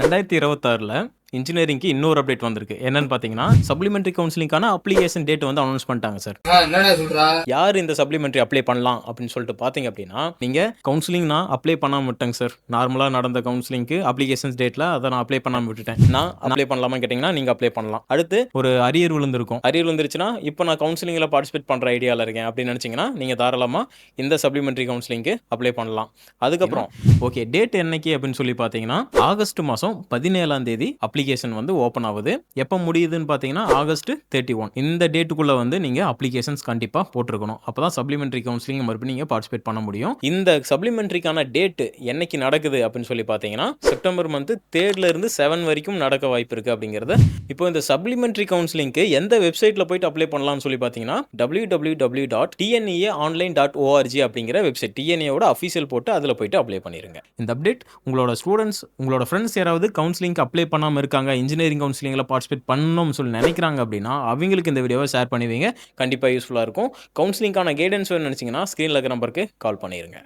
2026ல இன்ஜினியரிங்க்கு இன்னொரு அப்டேட் வந்திருக்கு. என்னன்னு பார்த்தீங்கன்னா, சப்ளிமெண்டரி கவுன்சிலிங்கான அப்ளிகேஷன் டேட் வந்து அனௌன்ஸ் பண்ணிட்டாங்க சார். என்னடா சொல்றா? யார் இந்த சப்ளிமெண்டரி அப்ளை பண்ணலாம் அப்படின்னு சொல்லிட்டு பார்த்தீங்க அப்படின்னா, நீங்க கவுன்சிலிங் நான் அப்ளை பண்ணாம விட்டேங்க சார். நார்மலா நடந்த கவுன்சிலிங்க்கு அப்ளிகேஷன்ஸ் டேட்ல அத நான் அப்ளை பண்ணாம விட்டுட்டேன். நான் அப்ளை பண்ணலாமான்னு கேட்டீங்கன்னா, நீங்க அப்ளை பண்ணலாம். அடுத்து ஒரு அரியர் விழுந்திருக்கும். அரியர் விழுந்துருச்சுன்னா, இப்போ நான் கவுன்சிலிங்ல பார்ட்டிசிபேட் பண்ற ஐடியால இருக்கேன் அப்படின்னு நினைச்சீங்கன்னா, நீங்க தாராளமா இந்த சப்ளிமெண்டரி கவுன்சிலிங்க்கு அப்ளை பண்ணலாம். அதுக்கப்புறம் ஓகே டேட் என்னைக்கு அப்படின்னு சொல்லி பார்த்தீங்கன்னா, ஆகஸ்ட் மாசம் 17ஆம் தேதி அப்ளிகேஷன் வந்து ஓப்பன் ஆகுது. எப்போ முடியுதுன்னு பார்த்தீங்கன்னா, ஆகஸ்ட் 31. இந்த டேட்டுக்குள்ள வந்து நீங்க அப்ளிகேஷன்ஸ் கண்டிப்பா போட்டுருக்கணும். அப்பதான் சப்ளிமெண்டரி கவுன்சிலிங் மறுபடியும் நீங்க பார்ட்டிசிபேட் பண்ண முடியும். இந்த சப்ளிமெண்டரிக்கான டேட் என்னைக்கு நடக்குது அப்படின்னு சொல்லி பார்த்தீங்கன்னா, செப்டம்பர் மந்த் 3ல இருந்து 7 வரைக்கும் நடக்க வாய்ப்பு இருக்கு அப்படிங்கறத இப்போ இந்த சப்ளிமெண்டரி கவுன்சிலிங்க்கு எந்த வெப்சைட்ல போயிட்டு அப்ளை பண்ணலாம்னு சொல்லி பார்த்தீங்கன்னா, www.tneonline.org அப்படிங்கிற வெப்சைட் டிஎன்ஏவோட அஃபிஷியல் போட்டு அதுல போயிட்டு அப்ளை பண்ணிருங்க. இந்த அப்டேட் உங்களோட ஸ்டூடெண்ட்ஸ், உங்களோட ஃப்ரெண்ட்ஸ் யாராவது கவுன்சிலிங்க்கு அப்ளை பண்ணாம இருக்காங்க, இன்ஜினியரிங் கவுன்சிலிங்ல பார்ட்டிசிபேட் பண்ணணும்னு சொல்லி நினைக்கிறாங்க அப்படின்னா, அவங்களுக்கு இந்த வீடியோவை ஷேர் பண்ணுவீங்க. கண்டிப்பா யூஸ்ஃபுல்லா இருக்கும். கவுன்சிலிங்கான கைடன்ஸ் வேணும்னு நினைச்சீங்கன்னா, ஸ்கிரீன்ல இருக்கிற நம்பருக்கு கால் பண்ணிருங்க.